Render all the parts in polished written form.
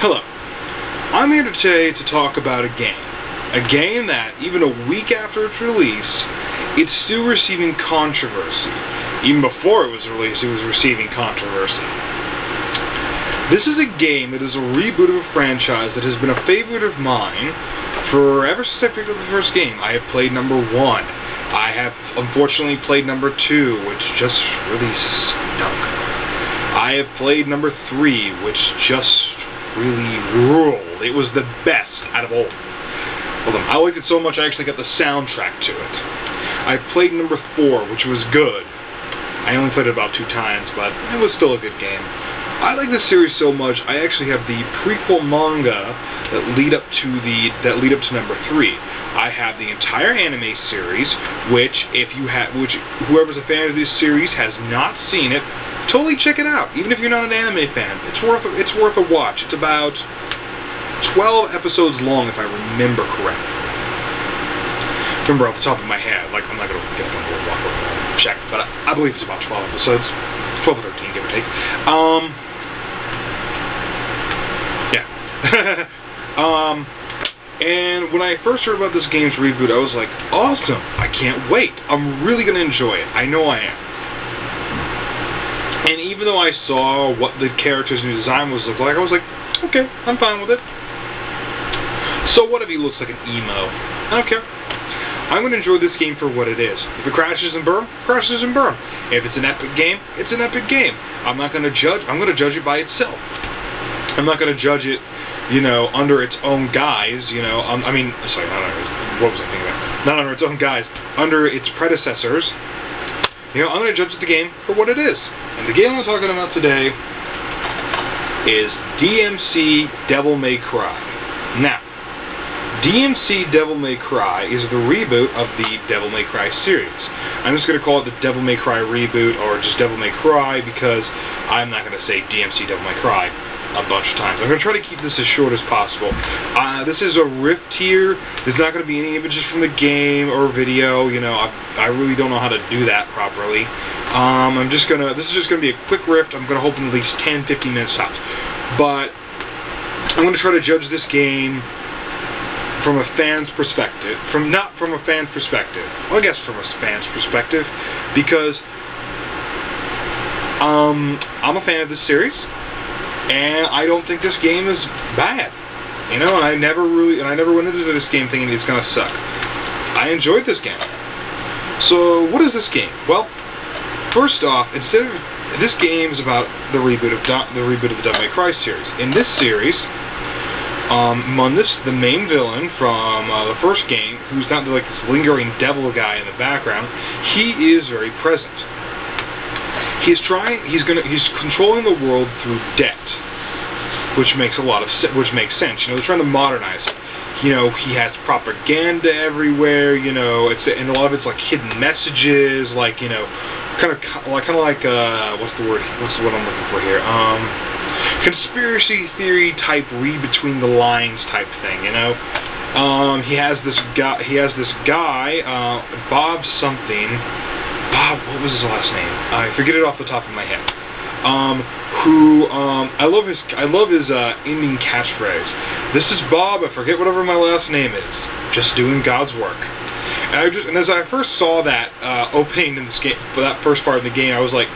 Hello. I'm here today to talk about a game that, even a week after its release, it's still receiving controversy. Even before it was released, it was receiving controversy. This is a game that is a reboot of a franchise that has been a favorite of mine ever since I picked up the first game. I have played number 1. I have, unfortunately, played number 2, which just really stunk. I have played number 3, which just really ruled. It was the best out of all of them. I liked it so much I actually got the soundtrack to it. I played number 4, which was good. I only played it about 2 times, but it was still a good game. I like this series so much, I actually have the prequel manga that lead up to number 3. I have the entire anime series, which whoever's a fan of this series has not seen it, totally check it out. Even if you're not an anime fan, it's worth a watch. It's about 12 episodes long, if I remember correctly. Remember off the top of my head, like I'm not gonna get up and walk over and check, but I believe it's about 12 episodes, 12 or 13, give or take. And when I first heard about this game's reboot, I was like, awesome! I can't wait. I'm really gonna enjoy it. I know I am. And even though I saw what the character's new design was look like, I was like, okay, I'm fine with it. So what if he looks like an emo? I don't care. I'm going to enjoy this game for what it is. If it crashes and burns, crashes and burns. If it's an epic game, it's an epic game. I'm not going to judge. I'm going to judge it by itself. I'm not going to judge it, under its own guise, sorry, not under, what was I thinking about? Not under its own guise, under its predecessors. I'm going to judge the game for what it is. And the game I'm talking about today is DMC Devil May Cry. Now, DMC Devil May Cry is the reboot of the Devil May Cry series. I'm just going to call it the Devil May Cry reboot, or just Devil May Cry, because I'm not going to say DMC Devil May Cry a bunch of times. I'm going to try to keep this as short as possible. This is a rift here. There's not going to be any images from the game or video. I really don't know how to do that properly. This is just going to be a quick rift. I'm going to hope in at least 10-15 minutes tops. But I'm going to try to judge this game from a fan's perspective. Not from a fan's perspective. Well, I guess from a fan's perspective, because I'm a fan of this series. And I don't think this game is bad, and I never went into this game thinking it's gonna suck. I enjoyed this game. So what is this game? Well, first off, this game is about the reboot of the Devil May Cry series. In this series, the main villain from the first game, who's not like this lingering devil guy in the background, he is very present. He's controlling the world through debt, which makes sense. They're trying to modernize it. He has propaganda everywhere. And a lot of it's like hidden messages, like kind of like what's the word I'm looking for here? Conspiracy theory type, read between the lines type thing. He has this guy, Bob something. Bob, what was his last name? I forget it off the top of my head. I love his ending catchphrase. This is Bob. I forget whatever my last name is. Just doing God's work. And as I first saw that opening in this game, for that first part of the game, I was like,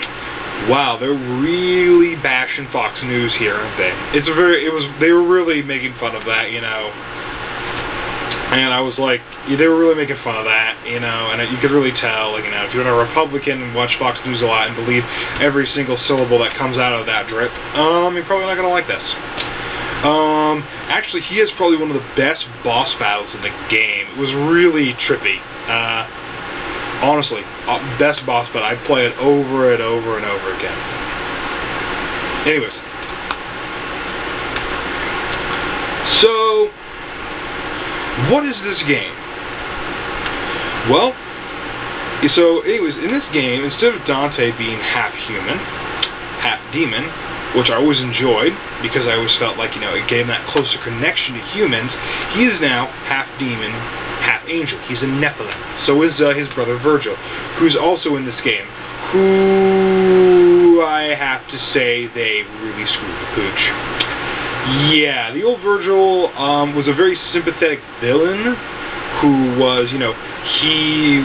wow, they're really bashing Fox News here, aren't they? They were really making fun of that, And I was like, they were really making fun of that, and you could really tell, if you're a Republican and watch Fox News a lot and believe every single syllable that comes out of that drip, you're probably not going to like this. Actually, he has probably one of the best boss battles in the game. It was really trippy. Honestly, best boss battle. I'd play it over and over and over again. Anyways. So, what is this game? Well, in this game, instead of Dante being half human, half demon, which I always enjoyed, because I always felt like, it gave him that closer connection to humans, he is now half demon, half angel. He's a Nephilim. So is his brother Virgil, who's also in this game, who I have to say they really screwed the pooch. Yeah, the old Virgil was a very sympathetic villain who was, he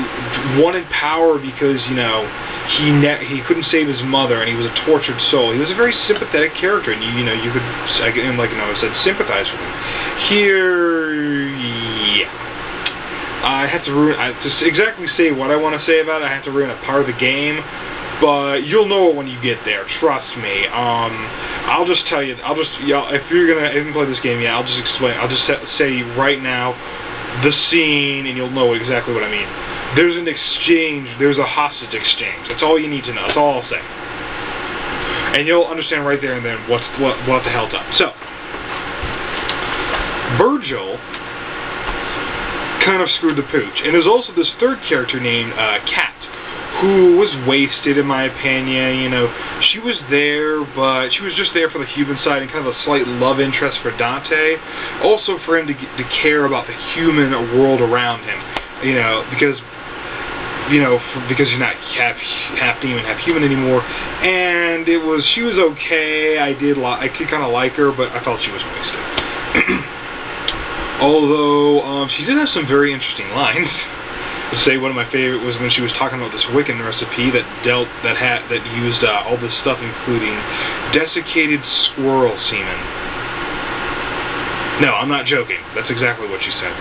wanted power because, he couldn't save his mother, and he was a tortured soul. He was a very sympathetic character, and you could, like I said, sympathize with him. Here, yeah. I have to to exactly say what I want to say about it, I have to ruin a part of the game, but you'll know it when you get there, trust me. I'll just tell you, if you're gonna play this game, I'll just explain, I'll just say right now, the scene, and you'll know exactly what I mean. There's an exchange, there's a hostage exchange, that's all you need to know, that's all I'll say. And you'll understand right there and then what the hell's up. So, Virgil kind of screwed the pooch. And there's also this third character named Kat, who was wasted in my opinion. She was there, but she was just there for the human side and kind of a slight love interest for Dante. Also for him to care about the human world around him, because he's not half demon, half human anymore. And she was okay. I could kind of like her, but I felt she was wasted. Although, she did have some very interesting lines. To say one of my favorite was when she was talking about this Wiccan recipe that used all this stuff, including desiccated squirrel semen. No, I'm not joking. That's exactly what she said.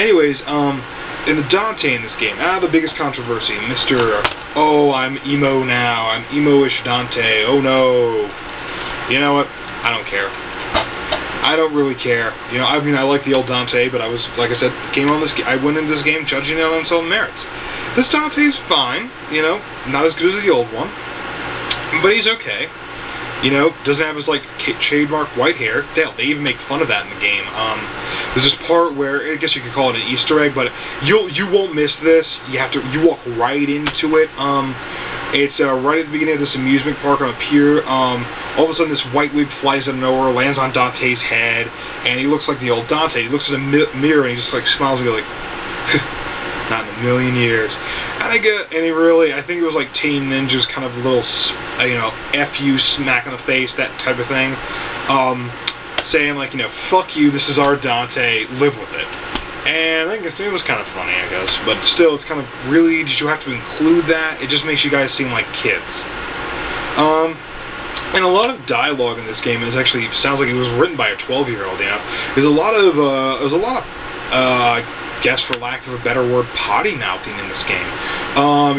Anyways, in the Dante in this game, the biggest controversy, Mr. Oh, I'm emo now. I'm emo-ish Dante. Oh no. You know what? I don't care. I don't really care. I like the old Dante, but I went into this game judging it on its own merits. This Dante's fine, not as good as the old one, but he's okay. Doesn't have his, trademark white hair. They even make fun of that in the game. There's this part where, I guess you could call it an Easter egg, but you won't miss this. You walk right into it. It's right at the beginning of this amusement park on a pier. All of a sudden, this white wig flies out of nowhere, lands on Dante's head, and he looks like the old Dante. He looks in the mirror, and he just smiles and goes not in a million years. And I think it was like Teen Ninja's kind of little, F you, smack in the face, that type of thing. Saying fuck you, this is our Dante, live with it. And I guess it was kind of funny, I guess. But still, it's kind of, really, did you have to include that? It just makes you guys seem like kids. And a lot of dialogue in this game sounds like it was written by a 12-year-old, There's a lot of, I guess for lack of a better word, potty mouthing in this game. A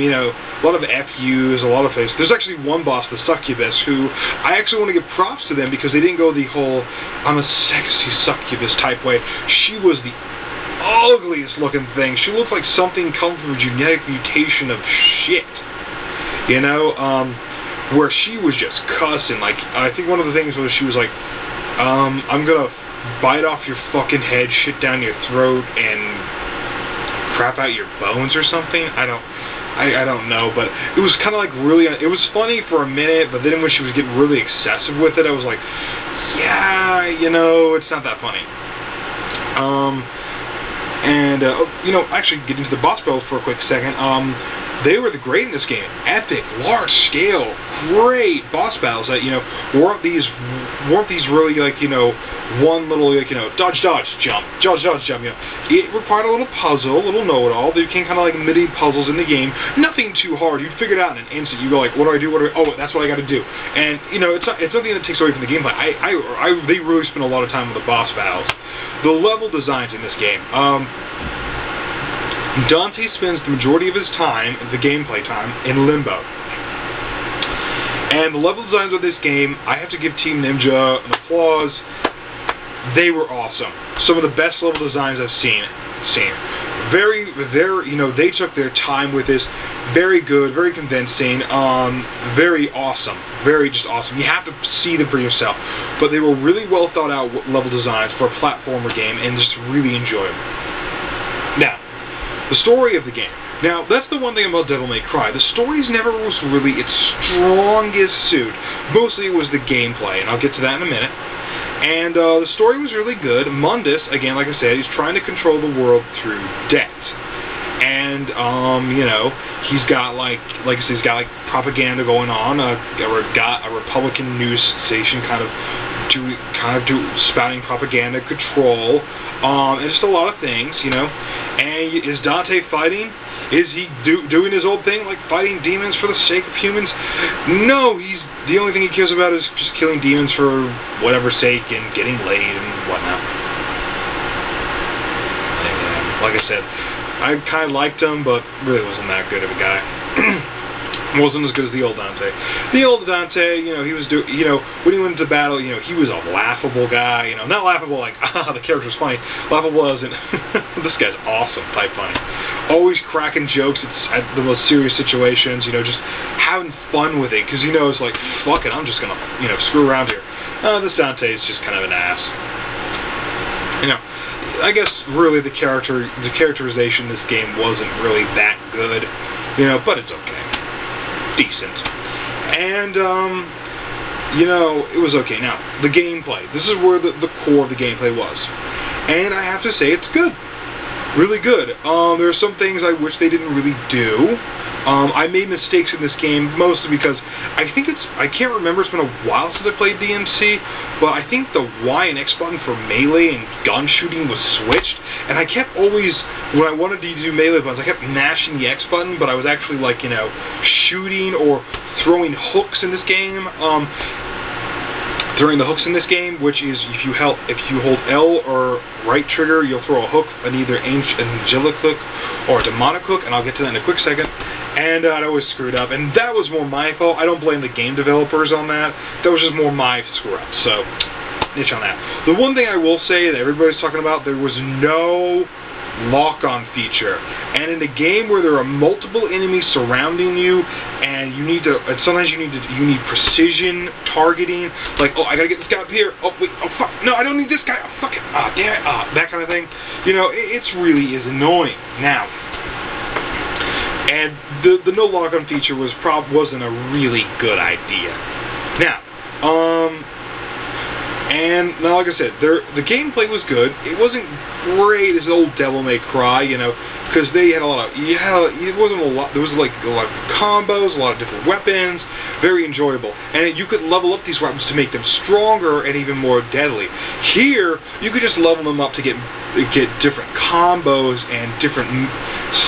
lot of FUs, a lot of things. There's actually one boss, the Succubus, who I actually want to give props to them because they didn't go the whole, I'm a sexy succubus type way. She was the ugliest looking thing. She looked like something come from a genetic mutation of shit. Where she was just cussing. I think one of the things was she was like, I'm gonna bite off your fucking head, shit down your throat, and crap out your bones or something. I don't know, but it was kind of really, it was funny for a minute, but then when she was getting really excessive with it, I was like, yeah, it's not that funny. Actually getting to the boss battles for a quick second, they were great in this game. Epic, large scale, great boss battles that, weren't these really one little, dodge, jump. It required a little puzzle, a little know-it-all. They became kind of like mini puzzles in the game. Nothing too hard. You'd figure it out in an instant. You go what do I do? Oh, that's what I got to do. And, it's nothing that takes away from the gameplay. They really spend a lot of time with the boss battles. The level designs in this game. Dante spends the majority of his time, the gameplay time, in limbo. And the level designs of this game, I have to give Team Ninja an applause. They were awesome. Some of the best level designs I've seen. They took their time with this. Very good, very convincing, very awesome. Very just awesome. You have to see them for yourself. But they were really well thought out level designs for a platformer game and just really enjoyable. Now, the story of the game. Now, that's the one thing about Devil May Cry. The story's never was really its strongest suit. Mostly it was the gameplay, and I'll get to that in a minute. And the story was really good. Mundus, again, like I said, he's trying to control the world through debt. And, he's got, he's got propaganda going on. A Republican news station kind of spouting propaganda, control, and just a lot of things, you know. And is Dante fighting? Is he doing his old thing, like fighting demons for the sake of humans? No, the only thing he cares about is just killing demons for whatever sake and getting laid and whatnot. And, like I said, I kind of liked him, but really wasn't that good of a guy. Wasn't as good as the old Dante. The old Dante, you know, he was when he went into battle, you know, he was a laughable guy, you know, not laughable like, the character's funny. Laughable as in, this guy's awesome type funny. Always cracking jokes at the most serious situations, you know, just having fun with it, because he knows, like, fuck it, I'm just gonna, you know, screw around here. This Dante is just kind of an ass. You know, I guess really the characterization in this game wasn't really that good, you know, but it's okay. Decent. And, you know, it was okay. Now, the gameplay. This is where the core of the gameplay was. And I have to say, it's good. Really good. There are some things I wish they didn't really do. I made mistakes in this game, mostly because I can't remember, it's been a while since I played DMC, but I think the Y and X button for melee and gun shooting was switched, and I kept always, when I wanted to do melee buttons, I kept mashing the X button, but I was actually, like, you know, shooting or throwing hooks in this game, which is if you hold L or right trigger, you'll throw a hook, an either angelic hook or a demonic hook, and I'll get to that in a quick second. And I always screwed up, and that was more my fault. I don't blame the game developers on that. That was just more my screw up. So, niche on that. The one thing I will say that everybody's talking about, there was no lock-on feature, and in a game where there are multiple enemies surrounding you, and sometimes you need precision targeting, like, oh, I gotta get this guy up here, oh wait, oh fuck, no, I don't need this guy, oh fuck it, ah, damn it, that kind of thing, you know, it really is annoying. Now, and the no lock-on feature wasn't a really good idea. Now, and now, like I said, the gameplay was good. It wasn't great as old Devil May Cry, you know, because they had a lot of, it wasn't a lot. There was like a lot of combos, a lot of different weapons, very enjoyable. And you could level up these weapons to make them stronger and even more deadly. Here, you could just level them up to get different combos and different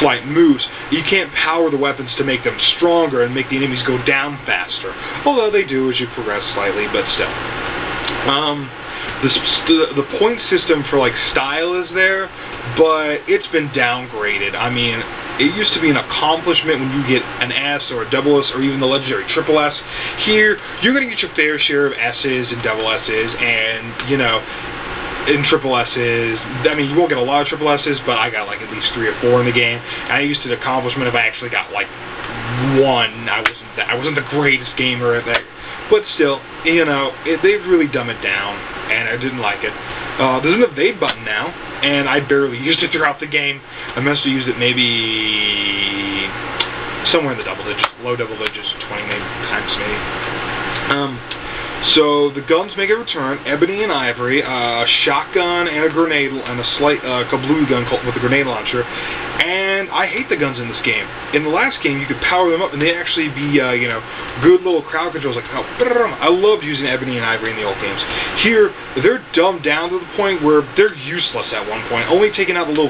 slight moves. You can't power the weapons to make them stronger and make the enemies go down faster. Although they do as you progress slightly, but still. The point system for, like, style is there, but it's been downgraded. I mean, it used to be an accomplishment when you get an S or a double S or even the legendary triple S. Here, you're going to get your fair share of S's and double S's and, you know, in triple S's. I mean, you won't get a lot of triple S's, but I got, like, at least 3 or 4 in the game. And I used to the accomplishment if I actually got, like, 1. I wasn't the greatest gamer at that. But still, you know, they've really dumbed it down, and I didn't like it. There's an evade button now, and I barely used it throughout the game. I must have used it maybe somewhere in the double digits, low double digits, 20 times maybe. So the guns make a return: ebony and ivory, a shotgun and a grenade, and a slight kablooey gun with a grenade launcher. And I hate the guns in this game. In the last game, you could power them up, and they'd actually be, you know, good little crowd controls. Like, oh, I loved using ebony and ivory in the old games. Here, they're dumbed down to the point where they're useless at one point, only taking out the little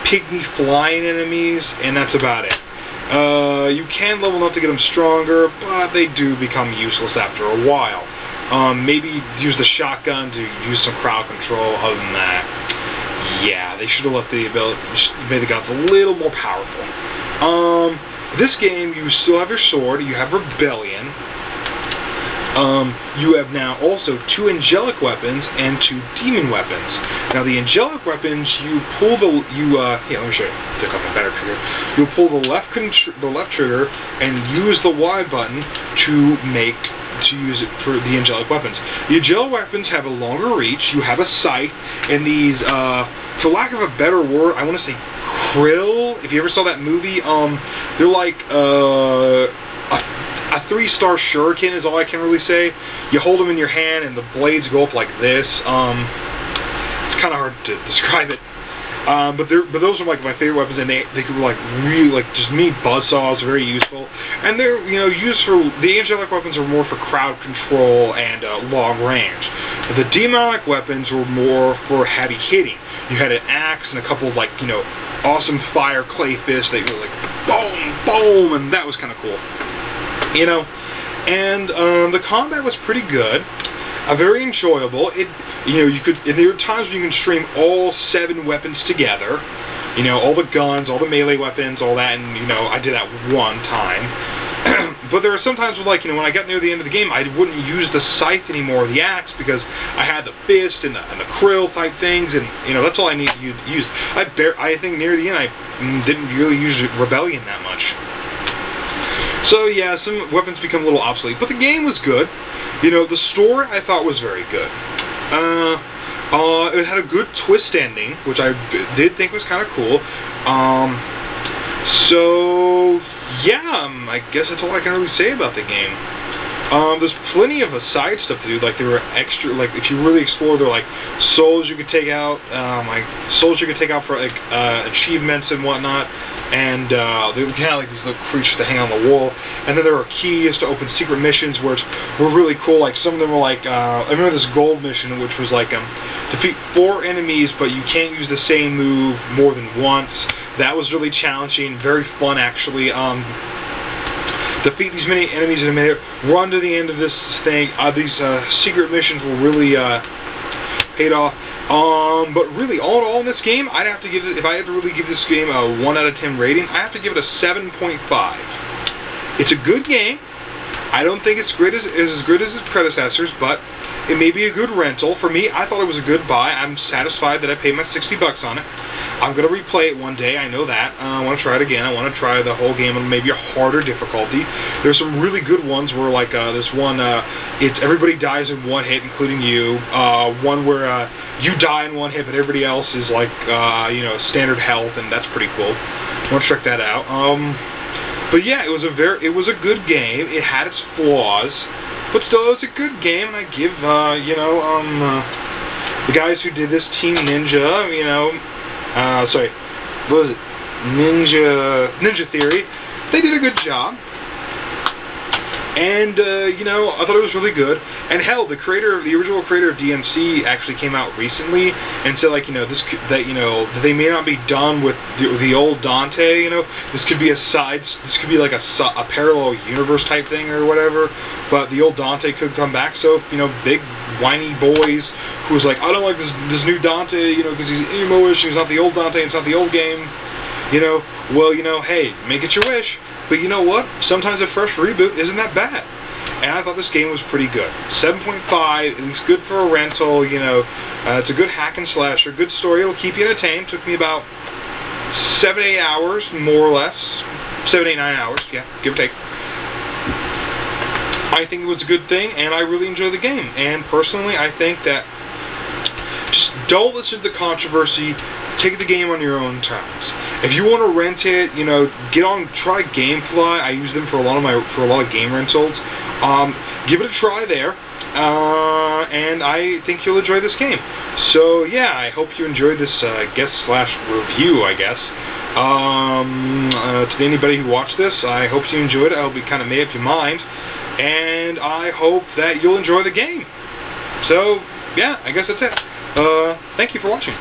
pygmy flying enemies, and that's about it. You can level them up to get them stronger, but they do become useless after a while. Maybe use the shotgun to use some crowd control. Other than that, yeah, they should have made the guns a little more powerful. This game, you still have your sword, you have Rebellion. You have now also 2 angelic weapons and 2 demon weapons. Now the angelic weapons, you pull here, let me show you. Pick up a better trigger. You'll pull the left trigger and use the Y button to use it for the angelic weapons. The angelic weapons have a longer reach. You have a sight, and these, for lack of a better word, I want to say krill. If you ever saw that movie, they're like a 3-star shuriken is all I can really say. You hold them in your hand and the blades go up like this. It's kind of hard to describe it. But those are like my favorite weapons, and they could like really like just neat buzzsaws, very useful, and they're used for the angelic weapons are more for crowd control and long range. The demonic weapons were more for heavy hitting. You had an axe and a couple of like awesome fire clay fists that were like boom, boom, and that was kind of cool, And the combat was pretty good. Very enjoyable. There are times when you can stream all 7 weapons together. All the guns, all the melee weapons, all that, and I did that one time. But there are some times when when I got near the end of the game, I wouldn't use the scythe anymore, or the axe, because I had the fist and the krill type things, and that's all I need to use. I think near the end I didn't really use Rebellion that much. So yeah, some weapons become a little obsolete, but the game was good. The story I thought was very good. It had a good twist ending, which I did think was kind of cool. So yeah, I guess that's all I can really say about the game. There's plenty of side stuff to do. Like there were extra, like if you really explore, there were like souls you could take out, for like achievements and whatnot. And they were kind of like these little creatures to hang on the wall. And then there were keys to open secret missions, which were really cool. Like some of them were like, I remember this gold mission, which was like defeat 4 enemies, but you can't use the same move more than once. That was really challenging, very fun actually. Defeat these many enemies in a minute. Run to the end of this thing. These secret missions were really paid off. But really, all in all in this game, I'd have to give it, if I had to really give this game a 1 out of 10 rating, I have to give it a 7.5. It's a good game. I don't think it's as good as its predecessors, but it may be a good rental. For me, I thought it was a good buy. I'm satisfied that I paid my $60 on it. I'm going to replay it one day, I know that. I want to try it again. I want to try the whole game on maybe a harder difficulty. There's some really good ones where, like, this one, it's everybody dies in one hit, including you. One where you die in one hit, but everybody else is, like, standard health, and that's pretty cool. I want to check that out. But yeah, it was a good game. It had its flaws, but still, it was a good game, and I give, the guys who did this, Team Ninja, sorry, what was it? Ninja Theory. They did a good job. And, I thought it was really good. And hell, the original creator of DMC actually came out recently and said, like, that they may not be done with the old Dante, this could be like a parallel universe type thing or whatever, but the old Dante could come back. So, big whiny boys who was like, I don't like this new Dante, because he's emo-ish, he's not the old Dante, it's not the old game, well, hey, make it your wish. But you know what? Sometimes a fresh reboot isn't that bad. And I thought this game was pretty good. 7.5, it's good for a rental, it's a good hack and slasher, good story, it'll keep you entertained. Took me about 7-8 hours, more or less. 7-9 hours, yeah, give or take. I think it was a good thing, and I really enjoyed the game. And personally, I think that just don't listen to the controversy. Take the game on your own terms. If you want to rent it, try GameFly. I use them for a lot of game rentals. Give it a try there, and I think you'll enjoy this game. So yeah, I hope you enjoyed this guest/review, I guess. To anybody who watched this, I hope you enjoyed it. I hope you kind of made up your mind, and I hope that you'll enjoy the game. So yeah, I guess that's it. Thank you for watching.